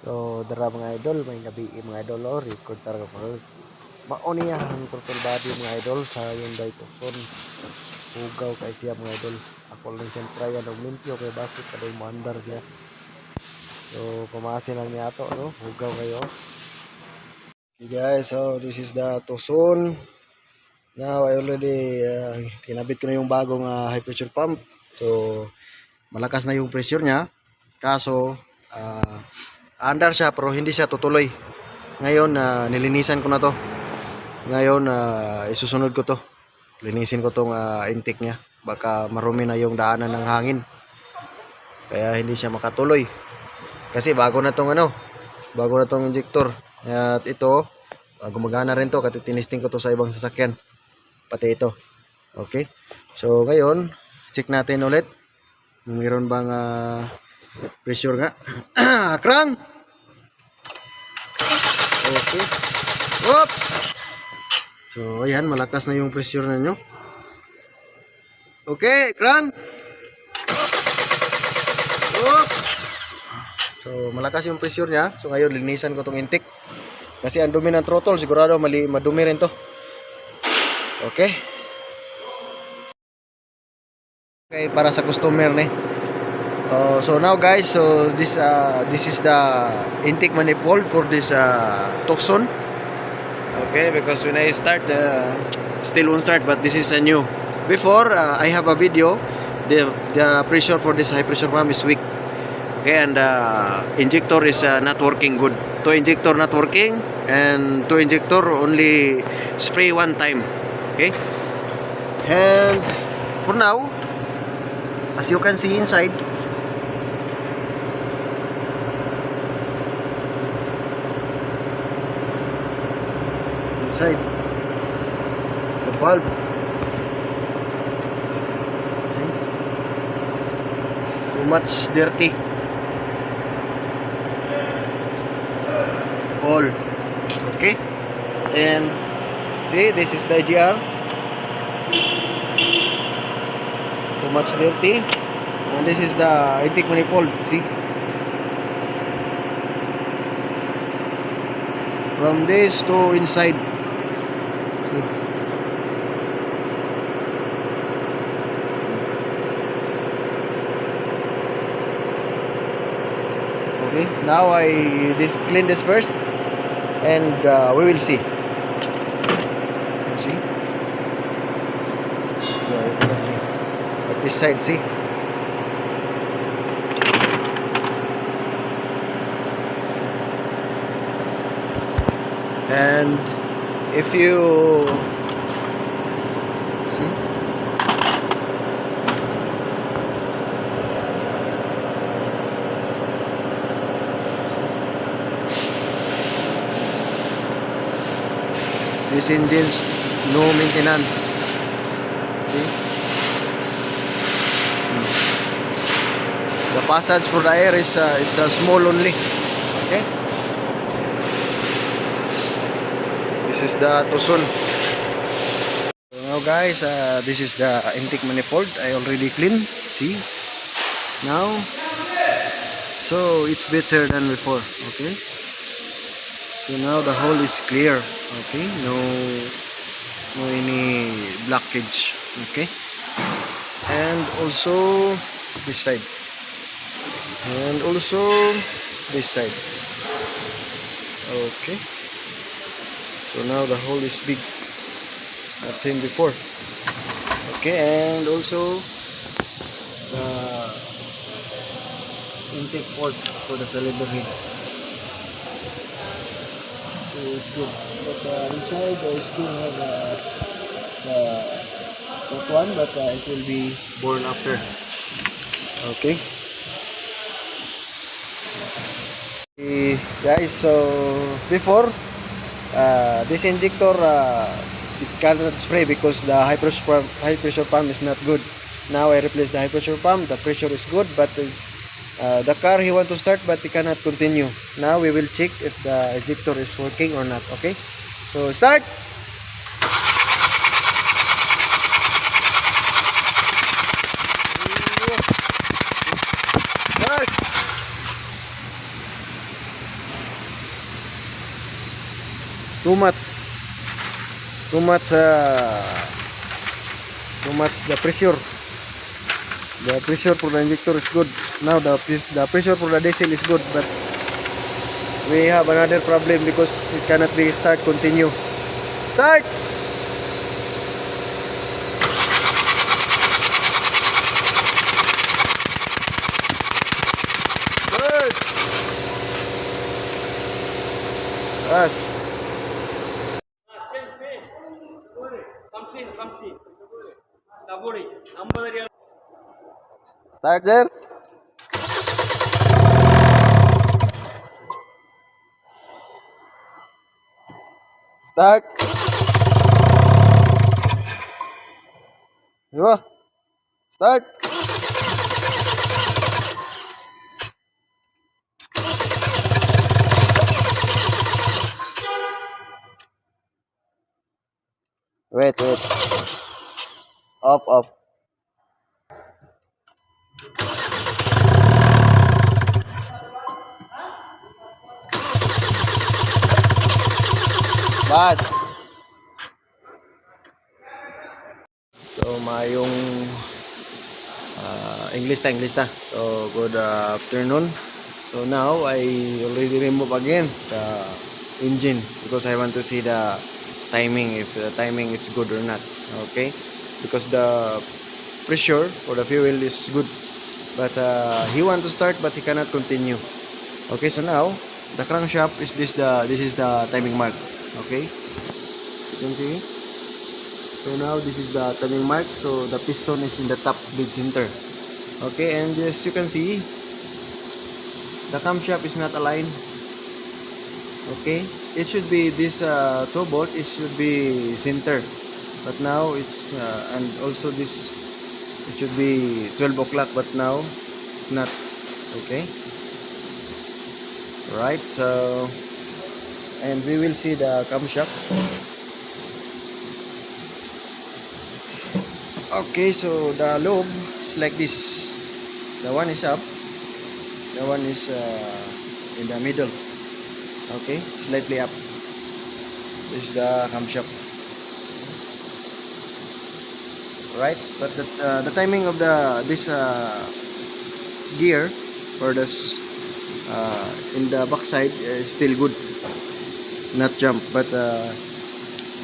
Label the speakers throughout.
Speaker 1: So dara mga idol, may gabi mga idol o record tara ko. Mao niya ang total body mga idol sa Hyundai Tucson. Hugaw kay siya mga idol. Ako lang siyang try og limpyo kay basit kada mo andar siya. So pumasin lang niya ato no, hugaw kayo. Okay guys, so this is the Tucson. Now I already kinabit ko na yung bagong high pressure pump. So malakas na yung pressure niya. Kaso andar siya pero hindi siya tutuloy. Ngayon nilinisan ko na to. Ngayon isusunod ko to. Linisin ko tong intake niya. Baka marumi na yung daanan ng hangin. Kaya hindi siya makatuloy. Kasi bago na tong injector. At ito gumagana rin to kasi tinisting ko to sa ibang sasakyan. Pati ito. Okay? So ngayon, check natin ulit. Mayroon bang pressure nga? Krang! Okay. Oops! So ayan, malakas na yung pressure na nyo. Okay, krang! Oops! So malakas yung pressure niya. So ngayon, linisan ko tong intake. Kasi ang dumi ng throttle, sigurado madumi rin to. Okay. Okay, para sa customer ni. So now guys, so this is the intake manifold for this Tucson. Okay, because when I start, still won't start, but this is a new. Before, I have a video. The pressure for this high pressure pump is weak. Okay, and injector is not working good. Two injector not working, and two injector only spray one time. Okay, and for now, as you can see inside, the valve, see, too much dirty, all. Okay, and see, this is the IGR, too much dirty, and this is the intake manifold. See, from this to inside. See, okay, now I clean this first, and we will see. See, let's see at this side. See, and if you see, this engine's no maintenance. See, the passage for the air is small only. Okay, this is the Tucson. So now guys, this is the intake manifold. I already clean. See, now, so it's better than before. Okay, so now the hole is clear. Okay, no any blockage. Okay, and also this side, and also this side. Okay, so now the hole is big, not same before. Okay, and also the intake port for the cylinder head. So it's good, but inside I still have that one, but it will be born after. Okay. Guys, so before this injector it cannot spray because the high pressure pump is not good. Now I replace the high pressure pump. The pressure is good, but the car he want to start, but he cannot continue. Now we will check if the injector is working or not. Okay, so start. Start. too much, too much, too much the pressure. The pressure for the injector is good. Now the pressure for the diesel is good, but we have another problem because it cannot be start continue. Start. Good. Yes. Start there. Start. Diba? Start. Wait, wait. Off, off. Bad. So, mayong English ta. So, good afternoon. So, now I already remove again the engine because I want to see the timing, if the timing is good or not. Okay? Because the pressure for the fuel is good. But he want to start but he cannot continue. Okay, so now the crankshaft is this is the timing mark. Okay? You can see. So now this is the timing mark. So the piston is in the top dead center. Okay, and as you can see, the camshaft is not aligned. Okay, it should be this 2 bolt. It should be center, but now it's and also this it should be 12 o'clock, but now it's not. Okay, right. So and we will see the camshaft. Okay, so the lobe is like this. The one is up, the one is in the middle. Okay, slightly up. This is the camshaft, right? But the timing of this gear or this in the backside is still good, not jump. But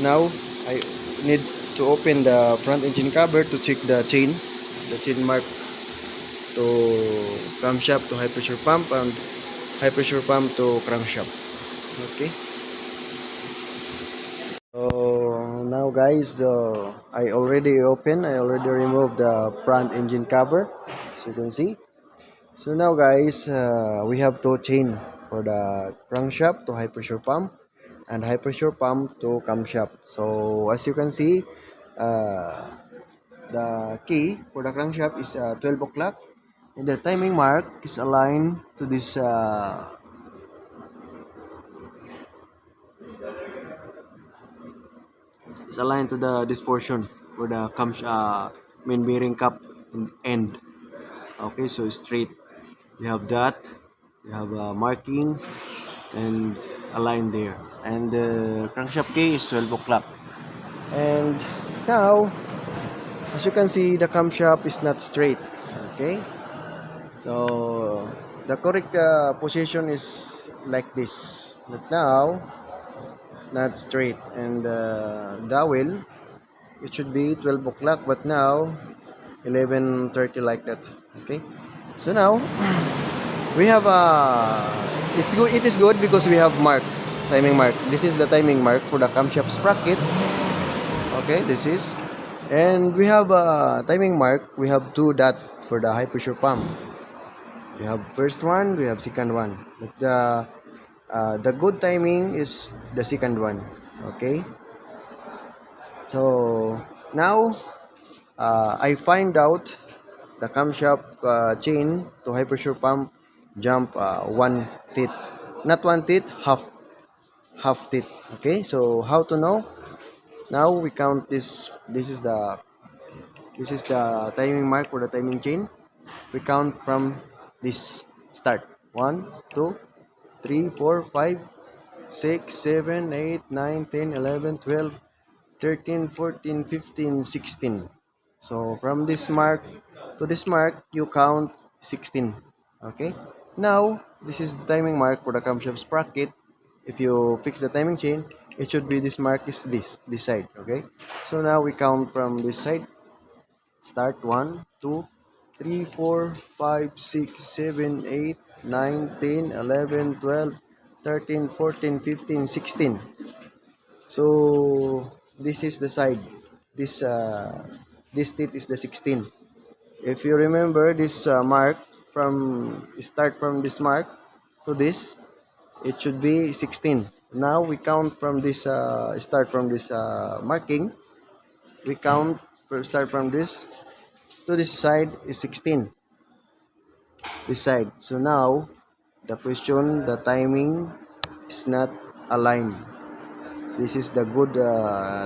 Speaker 1: now I need to open the front engine cover to check the chain mark to camshaft to high pressure pump and high pressure pump to crankshaft. Okay. So now guys, I already removed the front engine cover, as you can see. So now guys, we have two chain for the crankshaft to high pressure pump and high pressure pump to camshaft. So as you can see, the key for the crankshaft is 12 o'clock and the timing mark is aligned to this is aligned to this portion for the main bearing cap end. Okay, so straight. You have that. You have marking and a line there. And the crankshaft key is 12 o'clock. And now, as you can see, the camshaft is not straight. Okay, so the correct position is like this. But now, not straight. And the dowel, it should be 12 o'clock, but now 11:30 like that. Okay, so now we have it's good. It is good because we have timing mark. This is the timing mark for the camshaft sprocket. Okay, this is, and we have a timing mark. We have two dot for the high pressure pump. We have first one, we have second one. But the good timing is the second one. Okay, so now I find out the camshaft chain to high pressure pump jump one teeth, not one teeth, half teeth. Okay, so how to know? Now we count this. This is the timing mark for the timing chain. We count from this start. 1, 2, 3, 4, 5, 6, 7, 8, 9, 10, 11, 12, 13, 14, 15, 16. So from this mark to this mark, you count 16. Okay. Now, this is the timing mark for the camshaft sprocket. If you fix the timing chain, it should be this mark is this side. Okay. So now we count from this side. Start 1, 2, 3, 4, 5, 6, 7, 8, 9, 10, 11, 12, 13, 14, 15, 16. So this is the side. This teeth is the 16. If you remember this mark from start from this mark to this, it should be 16. Now we count from this start from this marking. We count start from this to this side is 16. This side. So now the question, the timing is not aligned. This is the good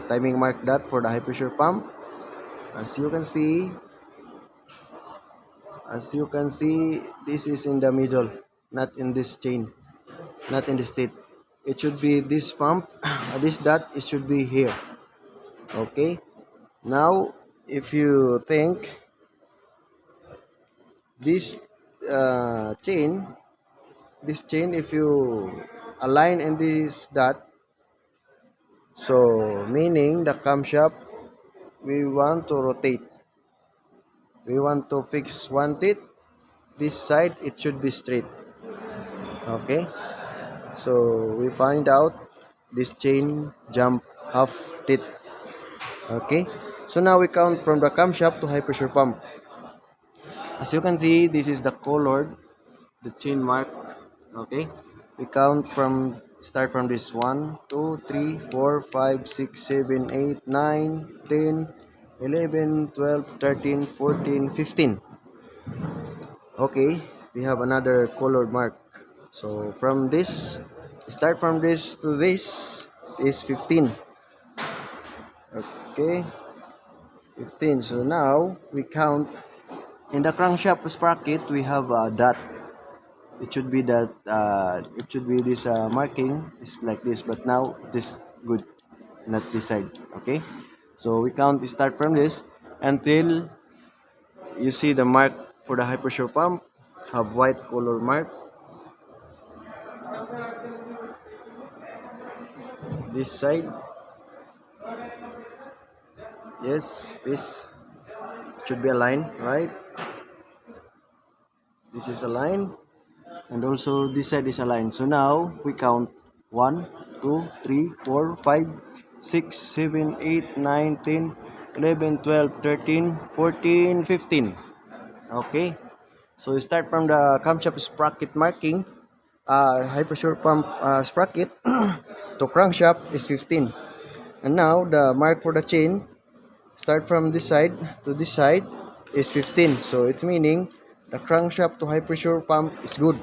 Speaker 1: timing mark dot for the high pressure pump. As you can see, this is in the middle, not in this chain, not in this teeth. It should be this pump, this dot, it should be here. Okay. Now, if you think this chain, if you align in this dot, so meaning the camshaft, we want to rotate. We want to fix one teeth. This side, it should be straight. Okay. So we find out this chain jump half teeth. Okay. So now we count from the camshaft to high pressure pump. As you can see, this is the colored, the chain mark. Okay. We count from start from this 1, 2, 3, 4, 5, 6, 7, 8, 9, 10, 11, 12, 13, 14, 15. Okay, we have another colored mark. So from this, start from this to this is 15. Okay, 15. So now we count in the crankshaft sprocket. We have a dot. It should be that. It should be this marking is like this, but now it is good, not this side. Okay, so we count. Start from this until you see the mark for the high pressure pump. Have white color mark. This side. Yes, this should be a line, right? This is a line, and also this side is a line. So now we count 1, 2, 3, 4, 5, 6, 7, 8, 9, 10, 11, 12, 13, 14, 15. Okay. So we start from the camshaft sprocket marking, high pressure pump sprocket to crankshaft is 15. And now the mark for the chain, start from this side to this side is 15. So it's meaning the crankshaft to high pressure pump is good.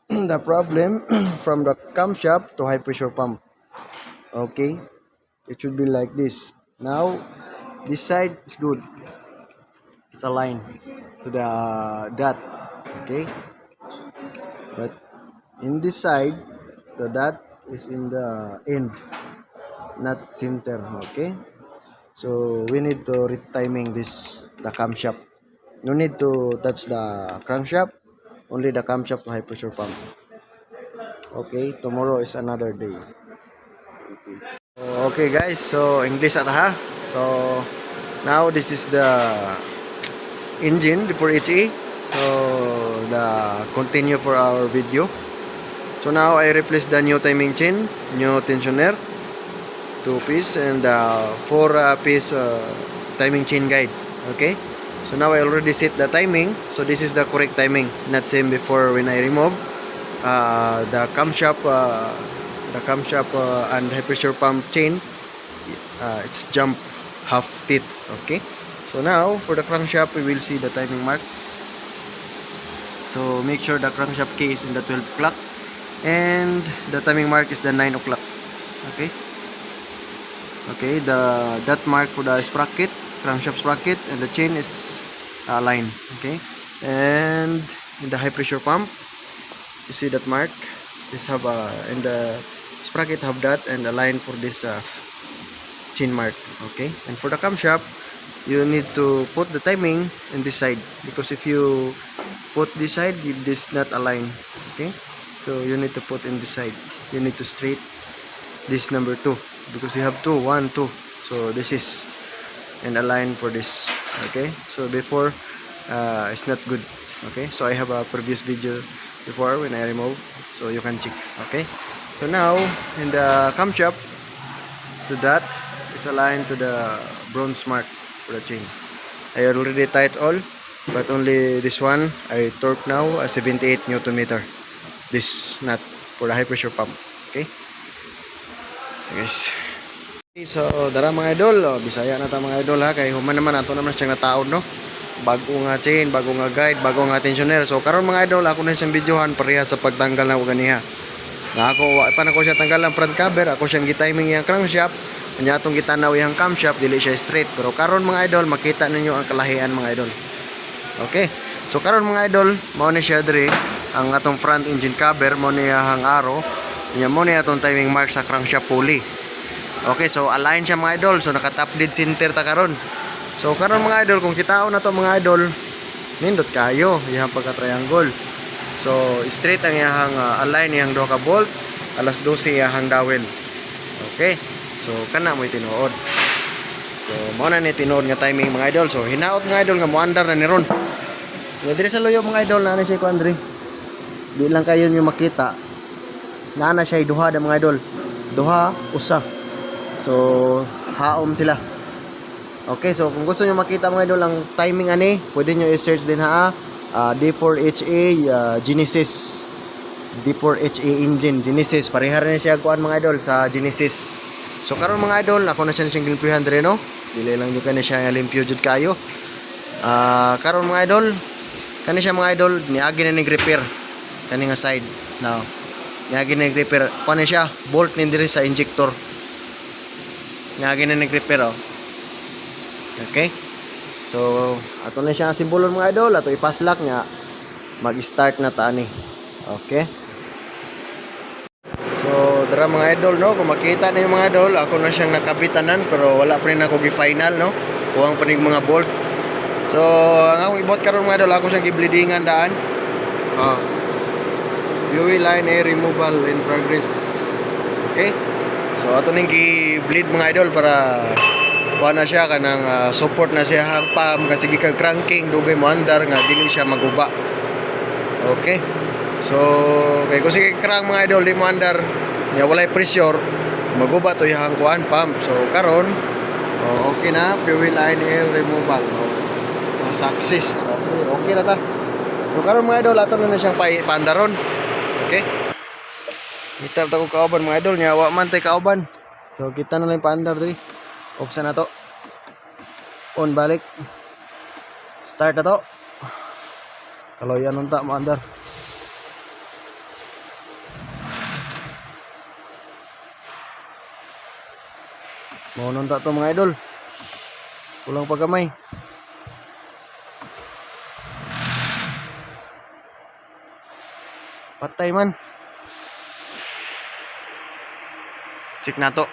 Speaker 1: The problem from the camshaft to high pressure pump. Okay, it should be like this. Now this side is good. It's aligned to the dot. Okay, but in this side, the dot is in the end, not center. Okay, so we need to retiming this the camshaft. No need to touch the crankshaft, only the camshaft to high pressure pump. Okay, tomorrow is another day. Okay guys, so English at ha. So now this is the engine for HE. So the continue for our video. So now I replace the new timing chain, new tensioner, 2-piece, and 4-piece timing chain guide. Okay. So now I already set the timing. So this is the correct timing, not same before when I remove the camshaft and high pressure pump chain. It's jump half teeth. Okay. So now for the crankshaft, we will see the timing mark. So make sure the crankshaft key is in the 12 o'clock and the timing mark is the 9 o'clock. Okay. Okay, that mark for the sprocket, crankshaft sprocket, and the chain is aligned. Okay, and in the high pressure pump, you see that mark. Just have in the sprocket have that and align for this chain mark. Okay, and for the camshaft, you need to put the timing in this side, because if you put this side, this not align. Okay, so you need to put in this side. You need to straight this number 2, because you have 2, 1, 2. So this is and align for this. Okay, so before it's not good. Okay, so I have a previous video before when I remove, so you can check. Okay, so now in the camshaft, to that is aligned to the bronze mark for the chain. I already tied all, but only this one I torque now 78 Newton meter. This nut for the high pressure pump. Okay, guys. So dara mga idol, Bisaya na ta mga idol ha, kay human naman ato naman siyang nataon no. Bago nga chain, bago nga guide, bago nga tensioner. So karon mga idol, ako na siyang videohan pareha sa pagtanggal ng ganiha. Na ako pa na ko siya tanggal ang front cover, ako siyang gitiming yang crankshaft, nya atong gitanaw yang camshaft, dili siya straight. Pero karon mga idol, makita ninyo ang kalahian mga idol. Okay. So karon mga idol, mao ni siya diri ang atong front engine cover, mao ni ang arrow, nya mao ni atong timing mark sa crankshaft pulley. Okay, so align siya mga idol. So naka-top dead center ta karon. So karon mga idol, kung kitaon na to mga idol, nindot kayo iyang pagka-triangle. So straight ang iyang align iyang duha ka bolt, alas 12 iyang dowel. Okay. So kana mo tinuod. So mao na ni tinuod nga timing mga idol. So hinaot mga idol nga moandar na ni ron. Ya diri sa loyo mga idol na siya ko Andre. Di lang kayo niyo makita. Na siya duha da mga idol. Duha usa. So haom sila. Okay, so kung gusto niyo makita mga idol ang timing ani, pwede niyo i-search din ha. D4HA Genesis. D4HA engine Genesis. Pareha rin siya kuan mga idol sa Genesis. So karon mga idol, ako na siya siyang limpihan dire no. Dili lang jud kani siya limpyo jud kayo. Karon mga idol, kani siya mga idol niagi na ning repair kani nga side. Now, niagi na ning repair. Kuan siya, bolt ni dire sa injector. Niagi na ning repair oh. Okay? So, ato na siya ang simbolon mga idol, ato ipaslak nga mag-start na ta ani. Okay? So, dara mga idol no, kung makita niyo mga idol, ako na siyang nakabitanan pero wala pa rin ako gi-final no. Kuwang pa ning mga bolt. So, ang akong ibot karon mga idol, ako siyang gi-bleedingan daan. Fuel line air removal in progress. Okay? So, ato ning gi-bleed mga idol para kuha na siya kanang support na siya hang pump kasi gikag cranking dugay mo andar nga dili siya maguba. Okay, so kay kung sige crank mga idol di mo andar nya walay pressure maguba to yung kuan pump. So karon okay na fuel line air removal success. Okay na ta. So karon mga idol ato na siyang paandaron. Okay, kita ta ko kauban mga idol nya wa man tay kauban. So kita na lang paandar diri. Option na to. On balik. Start na to. Kalau yan unta maandar. Mau nunta to mga idol. Kulang pa gamay. Patay man. Check na to.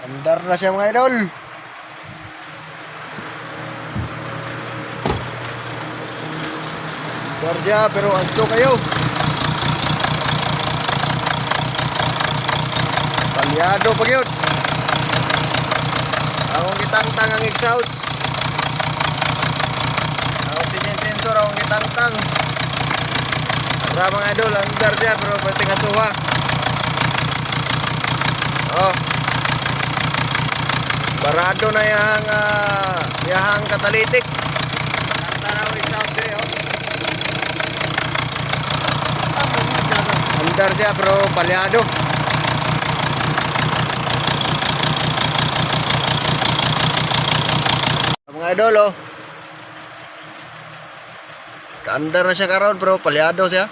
Speaker 1: Andar na siya mga idol. Dar siya pero aso kayo. Palyado pa yun. Akong gitangtang ang exhaust. Ang oxygen sensor akong gitangtang. Para mga idol, andar siya pero pati ngasuha. Oh. Barado na yang catalytic. Tantaraw exhaust siya, oh. Andar siya pero palyado. Mga idol, oh. Kaandar na siya karon pero palyado siya.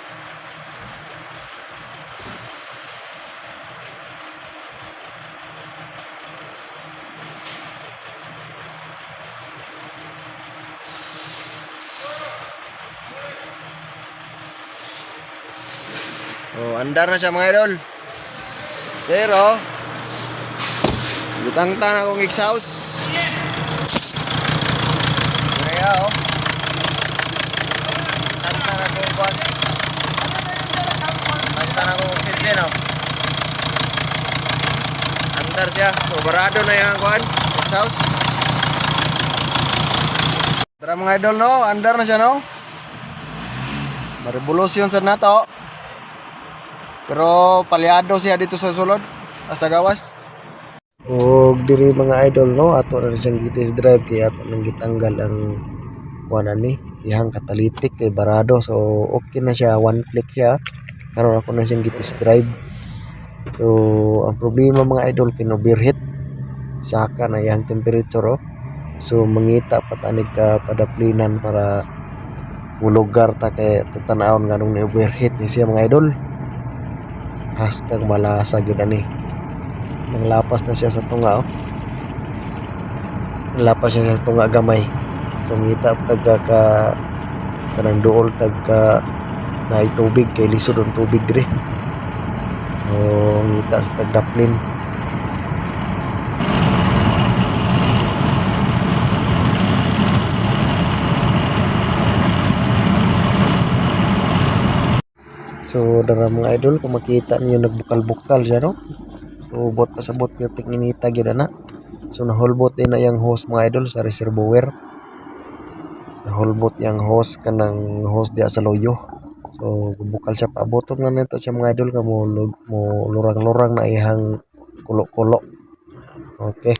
Speaker 1: Oh, andar na siya mga idol. Pero butang-tang akong exhaust. Kaya oh. Butang-tang akong kuwan. Butang-tang akong oxygen oh. Andar siya. So barado na yung kuwan. Exhaust. Tara mga idol no, andar na siya no. Marevolusyon sa nato. Pero palyado siya dito sa sulod, sa gawas. O diri mga idol no, ato na siyang gitis drive kaya ato nang gitanggal ang kuanan ni, ihang catalytic kay barado. So okay na siya, one click siya. Karon ako na siyang gitis drive. So ang problema mga idol kinoverheat. Saka na yang temperature oh. So mangita patanig ka padaplinan para mulugar ta kay tutan-aon nganong ni overheat ni siya mga idol. Haskang malasa gyud ani. Nanglapas na siya sa tunga oh. Nanglapas siya sa tunga gamay. So ngita tagka ka kanang duol tagka na tubig kay lisod ang tubig dire. Oh ngita sa tagdaplin. So dara mga idol kung makita niyo nagbukal-bukal siya no. So bot pasabot yung tingninita gyud na. So nahulbot din na yung hose mga idol sa reservoir. Nahulbot yung hose kanang hose diya sa loyo. So bukal siya paabotong na nito siya mga idol ka mo lurang-lurang na ihang kulo-kulo. Okay.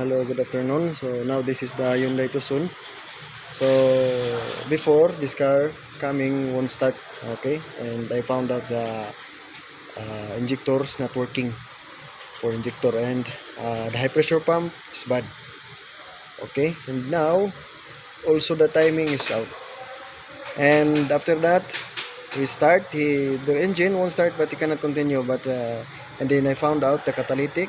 Speaker 1: Hello, good afternoon. So now this is the Hyundai Tucson. So before this car coming won't start, okay, and I found out the injectors not working for injector, and the high pressure pump is bad. Okay, and now also the timing is out, and after that we start, the engine won't start but it cannot continue, but and then I found out the catalytic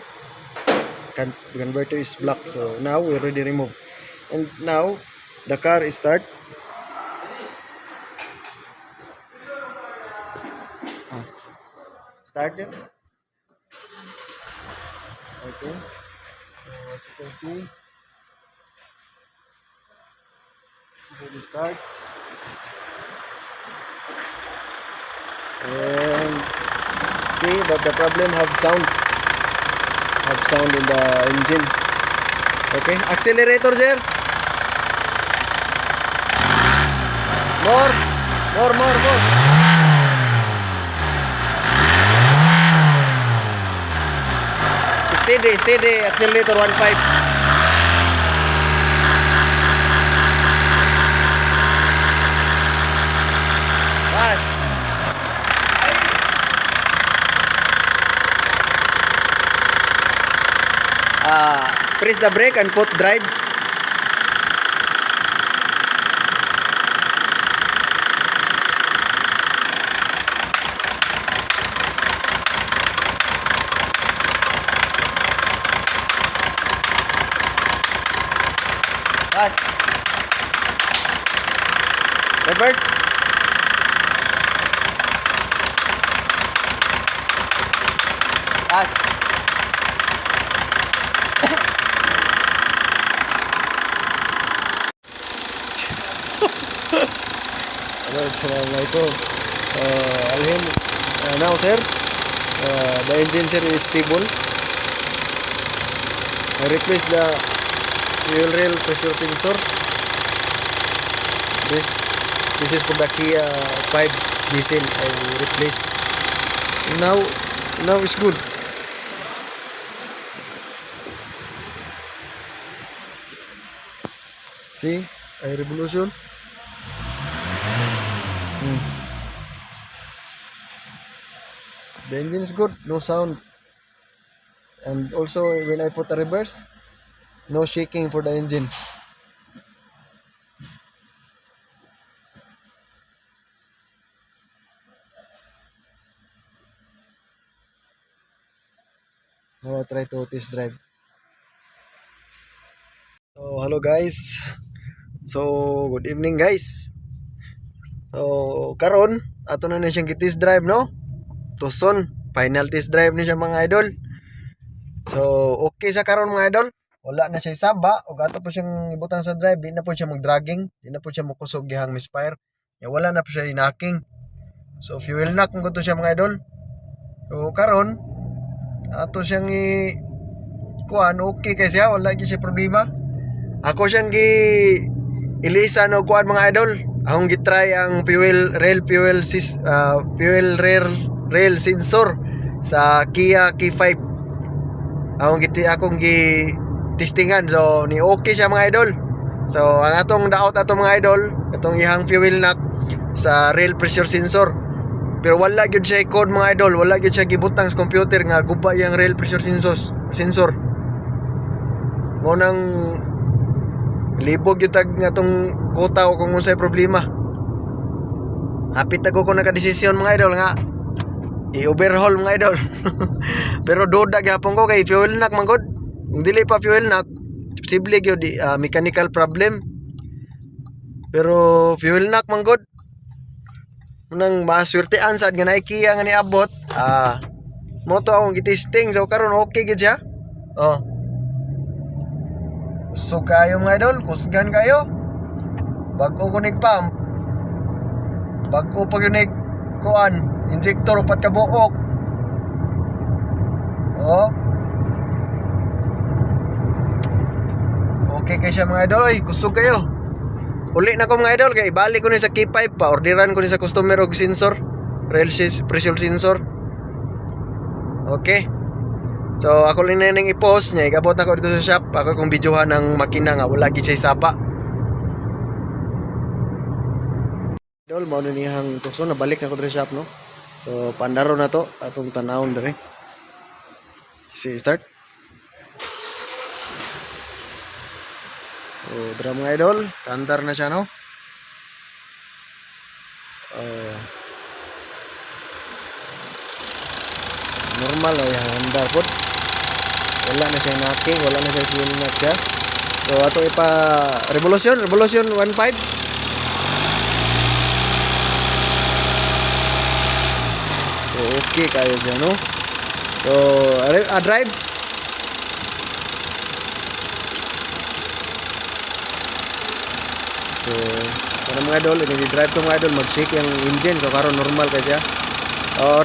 Speaker 1: converter is blocked. So now we already remove, and now the car is start. Started. Okay, so as you can see, we start, and see, but the problem have sound in the engine. Okay, accelerator sir. More. Steady, accelerator 1.5. What? Press the brake and put drive. Taas. Reverse. Taas. Assalamualaikum. Alhim. Now sir, the engine sir is stable. I replace the fuel rail pressure sensor. This is for the Kia 5 diesel. I replace. Now it's good. See, air revolution. The engine is good, no sound. And also when I put a reverse, no shaking for the engine. Now I try to test drive. So hello guys. So good evening guys. So karon ato na siyang test drive no. Tuson, final test drive ni siya mga idol. So okay sa karon mga idol. Wala na siya saba ug ato po siyang ibutang sa drive, di na po siya mag-dragging, di na po siya makusog gihang misfire. Ya wala na po siya knocking. So fuel knock mo to siya mga idol. So karon ato siyang kuan okay kay siya, wala gyud siya problema. Ako siyang ilisan og kuan mga idol. Akong gitry ang fuel rail sensor sa Kia K5. Akong testingan, so ni okay siya mga idol. So ang atong daot mga idol, atong ihang fuel knock sa rail pressure sensor. Pero wala gyud siya code mga idol, wala gyud siya gibutang sa computer nga guba yang rail pressure sensor. Mo nang libog yung tag nga tong kota o kung unsay problema. Hapit ako ko naka-desisyon mga idol nga i-overhaul mga idol. Pero duda gyapon ko kay fuel knock man god. Kung dili pa fuel knock, posible gyud mechanical problem. Pero fuel knock man god. Nang maswertean sad nga Kia nga niabot. Mo to akong gitesting, so karon okay gid siya. So kayo mga idol, kusgan kayo. Bago ko pump, bago pag yun kuan, injector upat ka buok. Okay kay siya mga idol, kusog kayo. Uli na ko mga idol, kay ibalik ko ni sa K5 pa, orderan ko ni sa customer og sensor, rail pressure sensor. Okay. So ako lang na nang i-post niya, ikabot na ko dito sa shop. Ako kung videohan ng makina nga wala gid siya sapa. Idol, mao na niyang tukso, nabalik na ko dito sa shop no. So pandaro na to atong tanawon dire. Si start. So dra mga idol, kandar na siya no. Normal o yung andar po. Wala na siya knocking, wala na siya fuel knock siya. So ato ipa revolution 15. So okay kayo dyan no. So drive. So para mga idol, ini-drive to mga idol, mag-shake yung engine. So karon normal ka siya.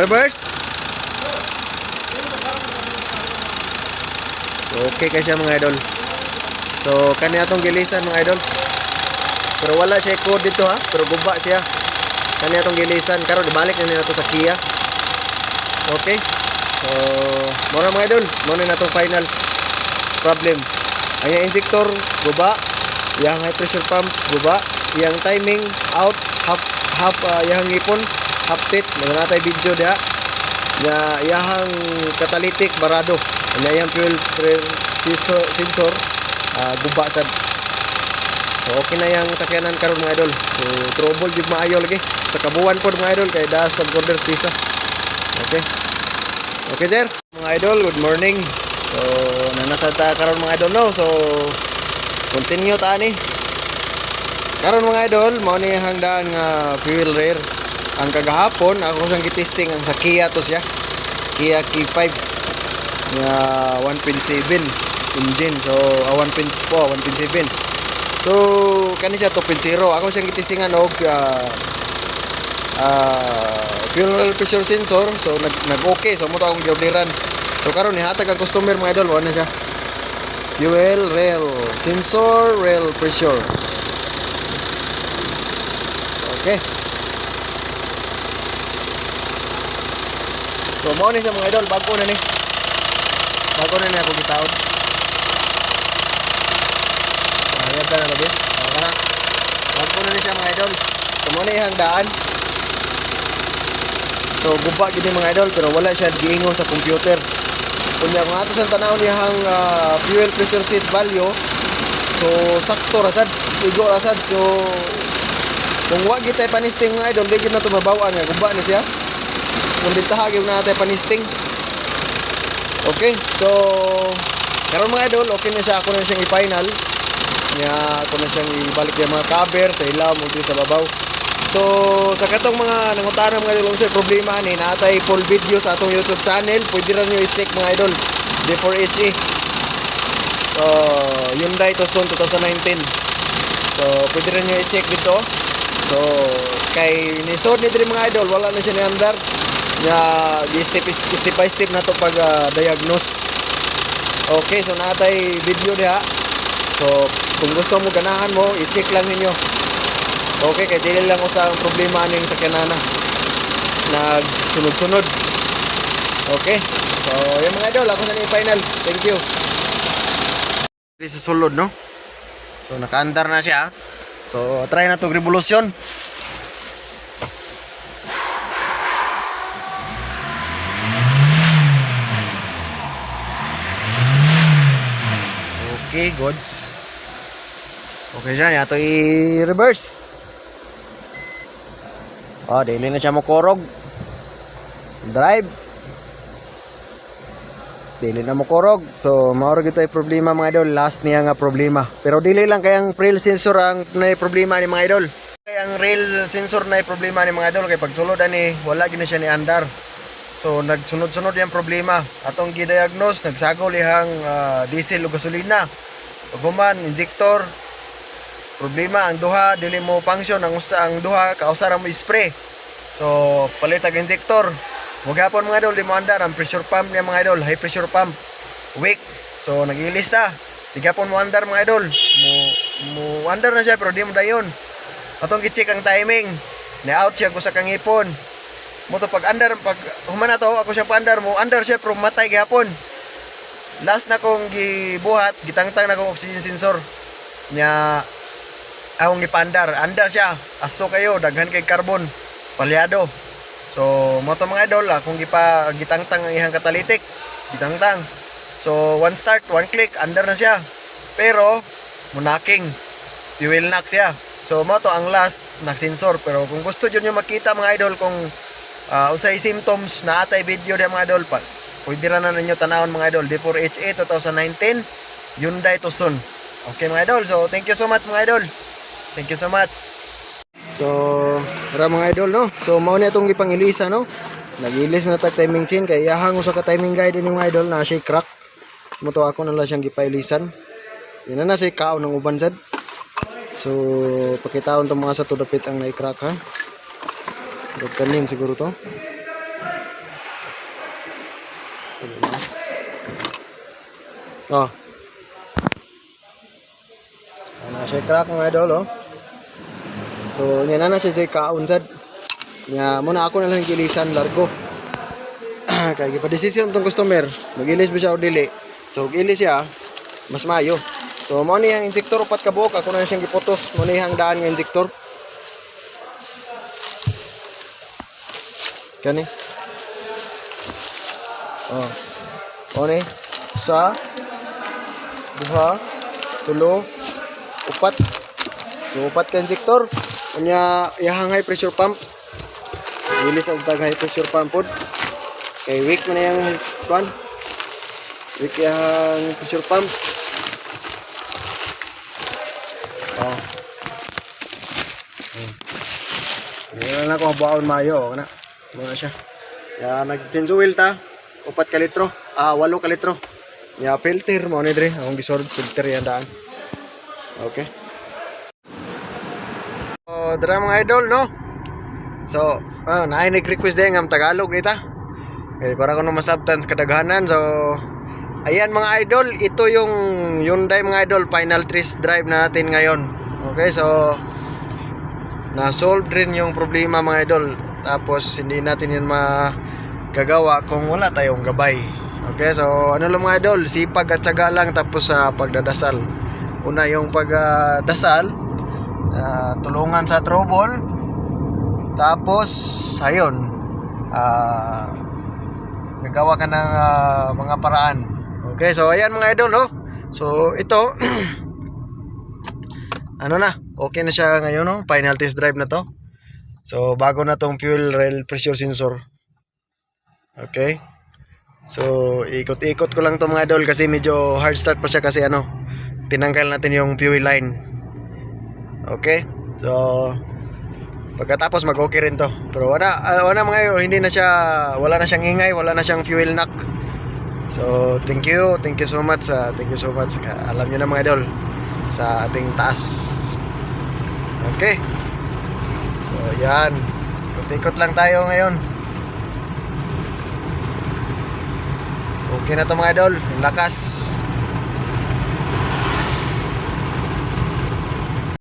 Speaker 1: Reverse. So okay ka siya mga idol. So kani atong gilisan mga idol. Pero wala siya code dito ha, pero guba siya. Kani atong gilisan karon ibalik na nato sa Kia. Okay. So mura mga idol, mo na natong final problem. Ang injector guba, yang high pressure pump guba, yang timing out half yang ipon half tit, nanatay video dia. Ya yang catalytic barado. Nya yang fuel sensor guba sad. So okay na yang sakyanan karon mga idol. So trouble jud maayo lagi sa kabuan pod mga idol kay daas pag order pisa. Okay. Okay sir. Mga idol, good morning. So nanasa ta karon mga idol no. So Continue ta ni. Karon mga idol, mao ni hangdaan nga fuel rare. Ang kagahapon ako sang gitesting ang sa Kia to siya. Kia K5 nga 1.7 engine. So 1.7. So kani siya 2.0. Ako siyang gitestingan og fuel pressure sensor. So nag-okay. So mo to akong giorderan. So karon nihatag ang customer mga idol, ano siya? Fuel rail sensor, rail pressure. Okay. So mo ni siya mga idol, bago na ni. Bago na ni ako gitaod. Ayan na lagi. Kana. Bago na ni siya mga idol. So mo ni hangdaan. So guba gid mga idol pero wala siya giingon sa computer. Kunya kung ato sa tanaw niyang fuel pressure seat value, so sakto ra sad, igo ra sad. So kung wa gid tay panisting mga idol, di gid na to mabaw-an nga guba ni siya. Kung ditaha gyud na tay panisting. Okay, so karon mga idol, okay na siya, ako na siyang i-final. Nya ako na siyang ibalik yung mga cover sa ilaw mo sa babaw. So sa katong mga nangutana mga idol sa problema ni natay full video sa atong YouTube channel, pwede ra niyo i-check mga idol D4HE. So Hyundai Tucson 2019. So pwede ra niyo i-check dito. So kay nisod ni diri mga idol, wala na siya ni andar. Nya step by step na to pag diagnose. Okay, so natay video diha. So kung gusto mo ganahan mo, i-check lang ninyo. Okay, kaya dili lang ko sa problema ning sakyanana. Nagsunod-sunod. Okay. So, yung mga idol, ako na ni final. Thank you. Dili sa sulod, no? So, nakaandar na siya. So, try na tong revolusyon. Okay, goods. Okay dyan, yato i-reverse. Oh, dili na siya makorog. Drive. Dili na makorog. So, maorog ito ay problema mga idol. Last niya nga problema. Pero dili lang kayang rail sensor ang na problema ni mga idol. Kaya ang rail sensor na problema ni mga idol. Kaya pagsulod ani, wala gina siya ni andar. So, nagsunod-sunod yung problema. Atong gidiagnose, nagsagol ihang diesel o gasolina. Paghuman, injector. Problema ang duha dili mo function ang duha kausara mo spray. So palit ang injector. Maghapon mga idol di mo andar ang pressure pump niya mga idol, high pressure pump. Weak. So nagilis ta. Digapon mo andar mga idol. Mo andar na siya pero di mo dayon. Atong gi-check ang timing. Ni-out siya ko sa kangipon. Mo to pag andar pag humana to ako siya pa andar mo, andar siya pero matay gihapon. Last na kong gibuhat, gitangtang na kong oxygen sensor. Nya akong gipandar, andar siya, aso kayo, daghan kay carbon, palyado. So, mo to mga idol, akong gitangtang ang ihang catalytic, gitangtang. So, one start, one click, andar na siya. Pero, munaking, fuel knock siya. So, mo to ang last, nagsensor. Pero kung gusto nyo makita mga idol, kung unsay symptoms na atay video diya mga idol, pwede ra na ninyo tanawon mga idol, D4HE 2019, Hyundai Tucson. Okay mga idol, so thank you so much mga idol. Thank you so much. So, tara mga idol, no? So, mao na itong ipangilisa, no? Nag-ilis na tag timing chain, kaya ihang usa ka timing guide ni mga idol na siya crack. Muto ako na lang siyang gipailisan. Yan na siya kaon ng uban sad. So, pakitaon tong mga sa tudapit ang na-crack ha. Gagkanin siguro to. Oh. Ano siya crack mga idol, oh. So, yan na siya kaunsad. Nya muna ako na lang gilisan largo. Kaya gipa-decision tong customer, mag-ilis ba siya o dili. So, gilis siya, mas mayo. So, mo ni ang injector upat ka buok, ako na siyang giputos. Mo ni ang daan nga injector. Kani. Oh. Oni sa duha, tulo, upat. So, upat ka injector. Unya ihang high pressure pump. Gilis ang tag high pressure pump pod. Kay weak man yang kuan. Weak yang pressure pump. na ako habaon mayo na. Muna siya. Ya nag-change oil ta. 4 ka litro. 8 ka litro. Ya filter mo ni dre. Akong gisorb filter yan daan. Okay. So, dara mga idol no. So, naay nag-request din ng Tagalog nita. Para ko na masabtan sa kadaghanan. So, ayan mga idol, ito yung Hyundai mga idol, final test drive natin ngayon. Okay, so na-solve rin yung problema mga idol. Tapos hindi natin yun magagawa kung wala tayong gabay. Okay, so ano lang mga idol, sipag at syaga lang tapos sa pagdadasal. Una yung pagdasal, tulungan sa trouble. Tapos ayun, gagawa ka ng mga paraan. Okay, so ayan mga idol, no? So ito ano na, okay na siya ngayon, no? Final test drive na to. So bago na tong fuel rail pressure sensor. Okay. So ikot-ikot ko lang to mga idol kasi medyo hard start pa siya kasi tinanggal natin yung fuel line. Okay. So pagkatapos mag-okay rin to. Pero wala mga idol, wala na siyang ingay, wala na siyang fuel knock. So thank you so much. Thank you so much. Alam niyo na mga idol sa ating taas. Okay. So yan. Ikot-ikot lang tayo ngayon. Okay na to mga idol. Lakas.